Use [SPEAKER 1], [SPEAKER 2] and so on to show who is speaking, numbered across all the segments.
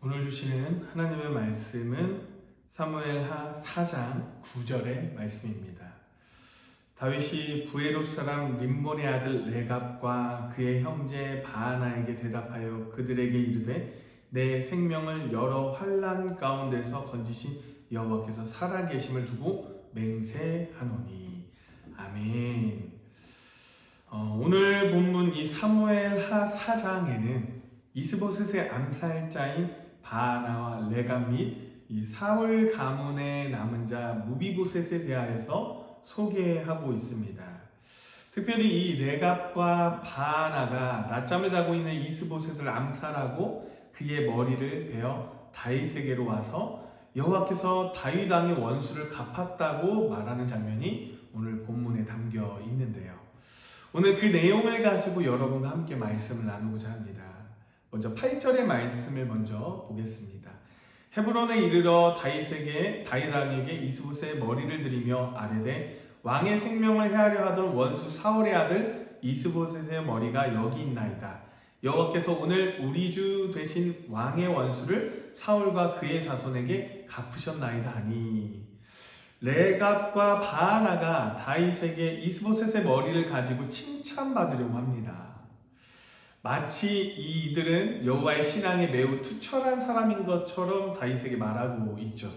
[SPEAKER 1] 오늘 주시는 하나님의 말씀은 사무엘하 4장 9절의 말씀입니다. 다윗이 부에롯 사람 림몬의 아들 레갑과 그의 형제 바하나에게 대답하여 그들에게 이르되 내 생명을 여러 환난 가운데서 건지신 여호와께서 살아계심을 두고 맹세하노니. 아멘. 오늘 본문 이 사무엘하 4장에는 이스보셋의 암살자인 바하나와 레갑 및 이 사울 가문의 남은 자 무비보셋에 대하여서 소개하고 있습니다. 특별히 이 레갑과 바하나가 낮잠을 자고 있는 이스보셋을 암살하고 그의 머리를 베어 다윗에게로 와서 여호와께서 다윗 왕의 원수를 갚았다고 말하는 장면이 오늘 본문에 담겨 있는데요. 오늘 그 내용을 가지고 여러분과 함께 말씀을 나누고자 합니다. 먼저 8절의 말씀을 먼저 보겠습니다. 헤브론에 이르러 다윗 왕에게 이스보셋의 머리를 들이며 아뢰되 왕의 생명을 해하려 하던 원수 사울의 아들 이스보셋의 머리가 여기 있나이다. 여호와께서 오늘 우리 주 되신 왕의 원수를 사울과 그의 자손에게 갚으셨나이다 하니. 레갑과 바하나가 다윗에게 이스보셋의 머리를 가지고 칭찬받으려고 합니다. 마치 이들은 여호와의 신앙에 매우 투철한 사람인 것처럼 다윗에게 말하고 있죠.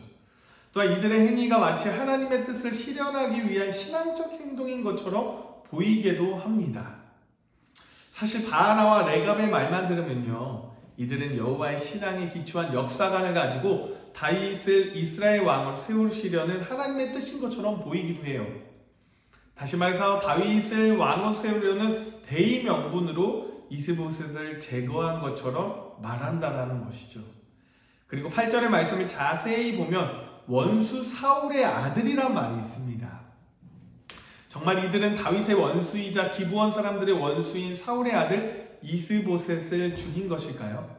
[SPEAKER 1] 또한 이들의 행위가 마치 하나님의 뜻을 실현하기 위한 신앙적 행동인 것처럼 보이기도 합니다. 사실 바하나와 레갑의 말만 들으면요, 이들은 여호와의 신앙에 기초한 역사관을 가지고 다윗을 이스라엘 왕으로 세우시려는 하나님의 뜻인 것처럼 보이기도 해요. 다시 말해서 다윗을 왕으로 세우려는 대의 명분으로 이스보셋을 제거한 것처럼 말한다라는 것이죠. 그리고 8절의 말씀을 자세히 보면 원수 사울의 아들이란 말이 있습니다. 정말 이들은 다윗의 원수이자 기브온 사람들의 원수인 사울의 아들 이스보셋을 죽인 것일까요?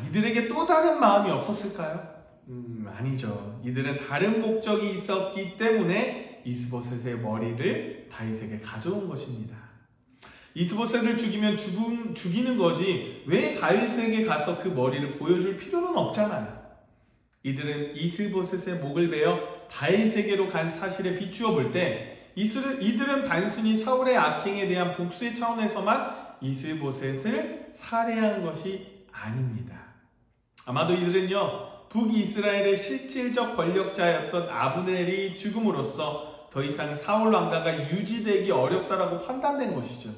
[SPEAKER 1] 이들에게 또 다른 마음이 없었을까요? 아니죠. 이들은 다른 목적이 있었기 때문에 이스보셋의 머리를 다윗에게 가져온 것입니다. 이스보셋을 죽이면 죽이는 거지 왜 다윗에게 가서 그 머리를 보여줄 필요는 없잖아요. 이들은 이스보셋의 목을 베어 다윗에게로 간 사실에 비추어 볼 때 이들은 단순히 사울의 악행에 대한 복수의 차원에서만 이스보셋을 살해한 것이 아닙니다. 아마도 이들은요, 북이스라엘의 실질적 권력자였던 아브넬이 죽음으로써 더 이상 사울 왕가가 유지되기 어렵다라고 판단된 것이죠.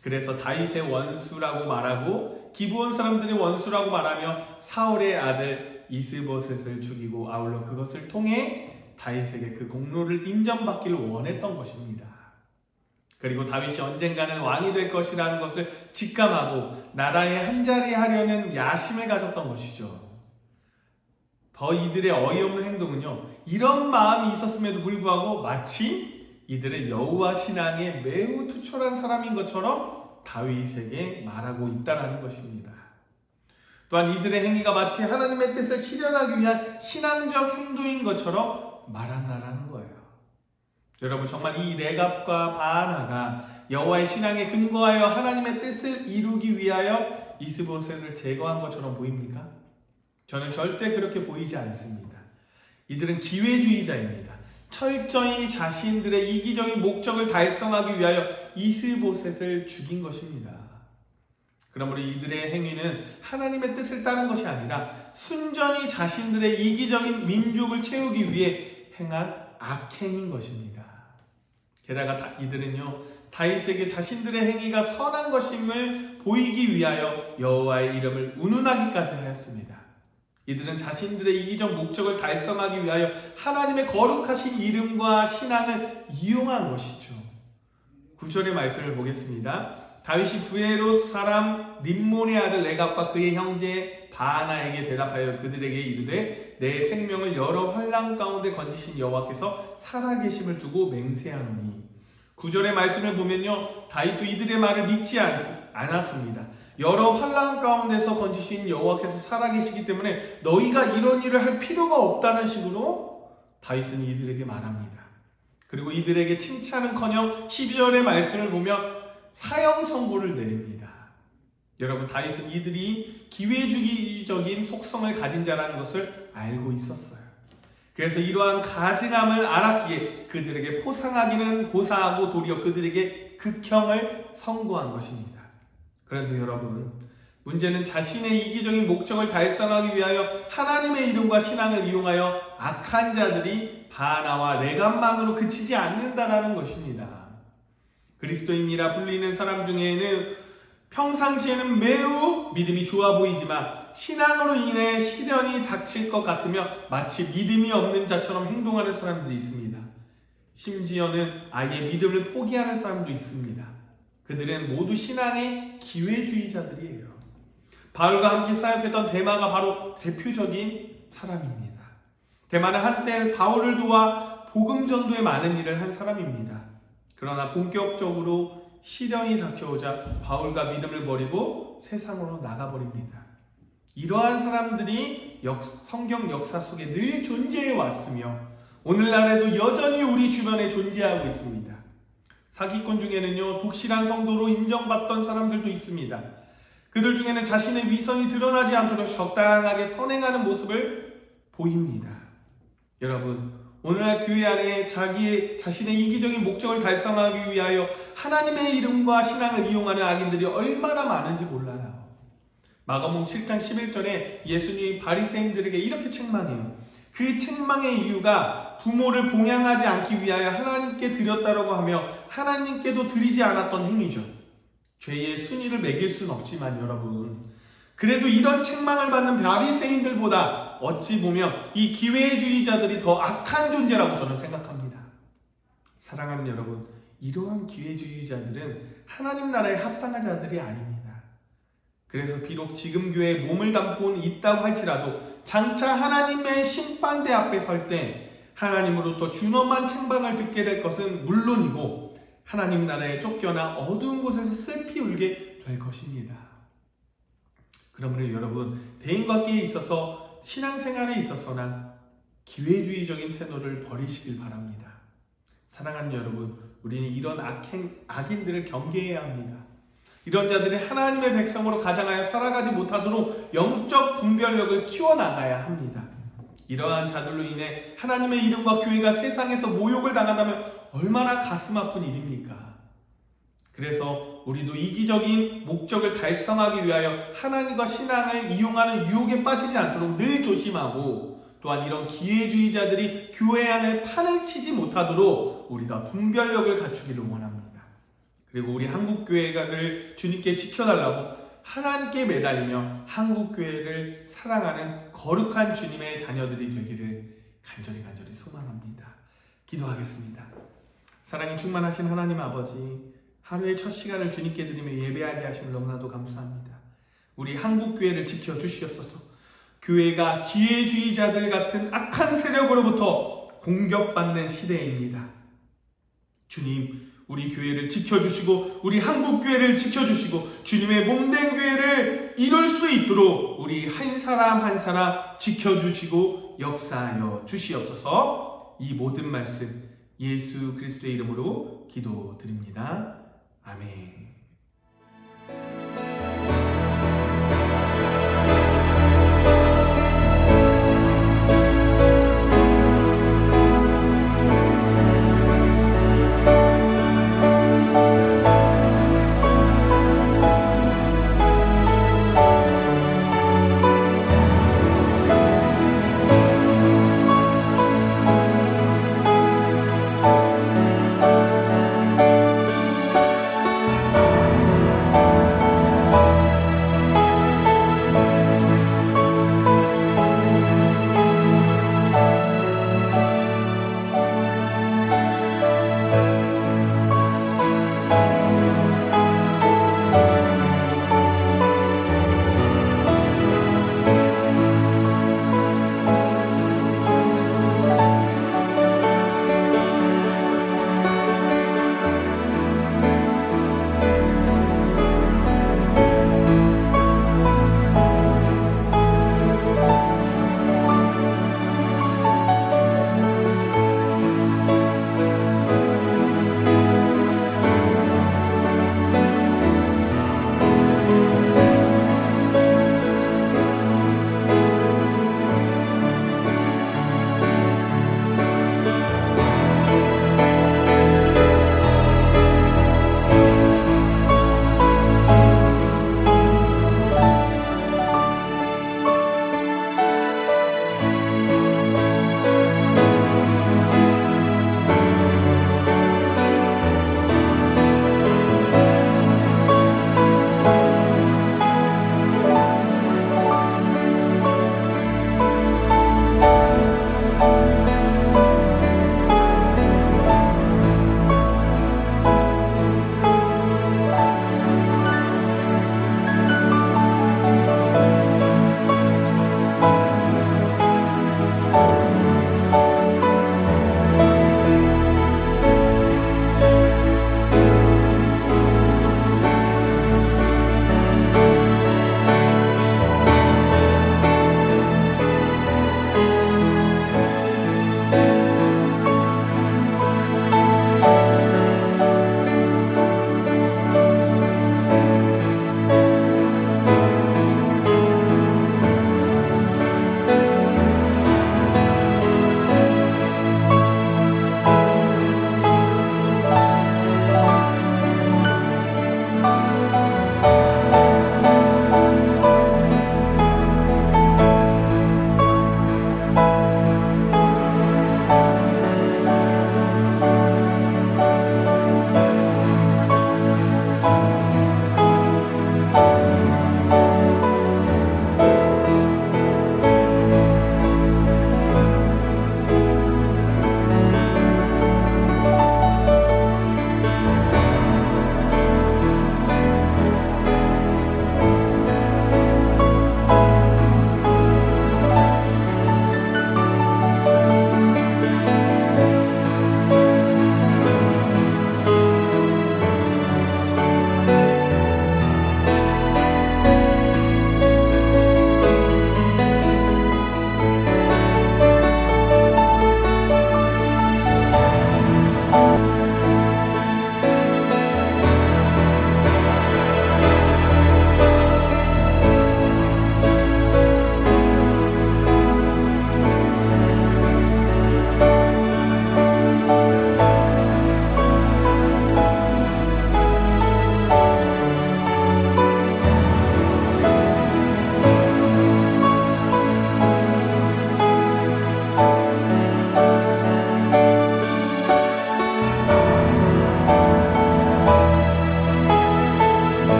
[SPEAKER 1] 그래서 다윗의 원수라고 말하고 기브온 사람들의 원수라고 말하며 사울의 아들 이스보셋을 죽이고 아울러 그것을 통해 다윗에게 그 공로를 인정받기를 원했던 것입니다. 그리고 다윗이 언젠가는 왕이 될 것이라는 것을 직감하고 나라의 한자리 하려는 야심을 가졌던 것이죠. 더 이들의 어이없는 행동은요, 이런 마음이 있었음에도 불구하고 마치 이들은 여호와 신앙에 매우 투철한 사람인 것처럼 다윗에게 말하고 있다는 것입니다. 또한 이들의 행위가 마치 하나님의 뜻을 실현하기 위한 신앙적 행동인 것처럼 말한다는 거예요. 여러분, 정말 이 레갑과 바하나가 여호와의 신앙에 근거하여 하나님의 뜻을 이루기 위하여 이스보셋을 제거한 것처럼 보입니까? 저는 절대 그렇게 보이지 않습니다. 이들은 기회주의자입니다. 철저히 자신들의 이기적인 목적을 달성하기 위하여 이스보셋을 죽인 것입니다. 그러므로 이들의 행위는 하나님의 뜻을 따른 것이 아니라 순전히 자신들의 이기적인 민족을 채우기 위해 행한 악행인 것입니다. 게다가 이들은요, 다윗에게 자신들의 행위가 선한 것임을 보이기 위하여 여호와의 이름을 운운하기까지 하였습니다. 이들은 자신들의 이기적 목적을 달성하기 위하여 하나님의 거룩하신 이름과 신앙을 이용한 것이죠. 9절의 말씀을 보겠습니다. 다윗이 부에롯 사람 림몬의 아들 레갑과 그의 형제 바하나에게 대답하여 그들에게 이르되 내 생명을 여러 환난 가운데 건지신 여호와께서 살아계심을 두고 맹세하노니. 9절의 말씀을 보면요, 다윗도 이들의 말을 믿지 않았습니다. 여러 환난 가운데서 건지신 여호와께서 살아계시기 때문에 너희가 이런 일을 할 필요가 없다는 식으로 다윗은 이들에게 말합니다. 그리고 이들에게 칭찬은커녕 12절의 말씀을 보면 사형 선고를 내립니다. 여러분, 다윗은 이들이 기회주의적인 속성을 가진 자라는 것을 알고 있었어요. 그래서 이러한 가증함을 알았기에 그들에게 포상하기는 고사하고 도리어 그들에게 극형을 선고한 것입니다. 그런데 여러분, 문제는 자신의 이기적인 목적을 달성하기 위하여 하나님의 이름과 신앙을 이용하여 악한 자들이 바나와 레갑만으로 그치지 않는다라는 것입니다. 그리스도인이라 불리는 사람 중에는 평상시에는 매우 믿음이 좋아 보이지만 신앙으로 인해 시련이 닥칠 것 같으며 마치 믿음이 없는 자처럼 행동하는 사람들이 있습니다. 심지어는 아예 믿음을 포기하는 사람도 있습니다. 그들은 모두 신앙의 기회주의자들이에요. 바울과 함께 사역했던 데마가 바로 대표적인 사람입니다. 데마는 한때 바울을 도와 복음 전도에 많은 일을 한 사람입니다. 그러나 본격적으로 시련이 닥쳐오자 바울과 믿음을 버리고 세상으로 나가버립니다. 이러한 사람들이 성경 역사 속에 늘 존재해 왔으며 오늘날에도 여전히 우리 주변에 존재하고 있습니다. 사기꾼 중에는요, 독실한 성도로 인정받던 사람들도 있습니다. 그들 중에는 자신의 위선이 드러나지 않도록 적당하게 선행하는 모습을 보입니다. 여러분, 오늘날 교회 안에 자신의 이기적인 목적을 달성하기 위하여 하나님의 이름과 신앙을 이용하는 악인들이 얼마나 많은지 몰라요. 마가복음 7장 11절에 예수님이 바리새인들에게 이렇게 책망해요. 그 책망의 이유가 부모를 봉양하지 않기 위하여 하나님께 드렸다라고 하며 하나님께도 드리지 않았던 행위죠. 죄의 순위를 매길 수는 없지만 여러분, 그래도 이런 책망을 받는 바리새인들보다 어찌 보면 이 기회주의자들이 더 악한 존재라고 저는 생각합니다. 사랑하는 여러분, 이러한 기회주의자들은 하나님 나라에 합당한 자들이 아닙니다. 그래서 비록 지금 교회에 몸을 담고 있다고 할지라도 장차 하나님의 심판대 앞에 설 때 하나님으로부터 준엄한 책망을 듣게 될 것은 물론이고 하나님 나라에 쫓겨나 어두운 곳에서 슬피 울게 될 것입니다. 그러므로 여러분, 대인관계에 있어서 신앙생활에 있어서나 기회주의적인 태도를 버리시길 바랍니다. 사랑하는 여러분, 우리는 이런 악인들을 경계해야 합니다. 이런 자들이 하나님의 백성으로 가장하여 살아가지 못하도록 영적 분별력을 키워나가야 합니다. 이러한 자들로 인해 하나님의 이름과 교회가 세상에서 모욕을 당한다면 얼마나 가슴 아픈 일입니까? 그래서 우리도 이기적인 목적을 달성하기 위하여 하나님과 신앙을 이용하는 유혹에 빠지지 않도록 늘 조심하고, 또한 이런 기회주의자들이 교회 안에 판을 치지 못하도록 우리가 분별력을 갖추기를 원합니다. 그리고 우리 한국교회를 주님께 지켜달라고 하나님께 매달리며 한국교회를 사랑하는 거룩한 주님의 자녀들이 되기를 간절히 소망합니다. 기도하겠습니다. 사랑이 충만하신 하나님 아버지, 하루의 첫 시간을 주님께 드리며 예배하게 하심을 너무나도 감사합니다. 우리 한국교회를 지켜주시옵소서. 교회가 기회주의자들 같은 악한 세력으로부터 공격받는 시대입니다. 주님, 우리 교회를 지켜주시고 우리 한국교회를 지켜주시고 주님의 몸된 교회를 이룰 수 있도록 우리 한 사람 한 사람 지켜주시고 역사하여 주시옵소서. 이 모든 말씀 예수 그리스도의 이름으로 기도드립니다. 아멘.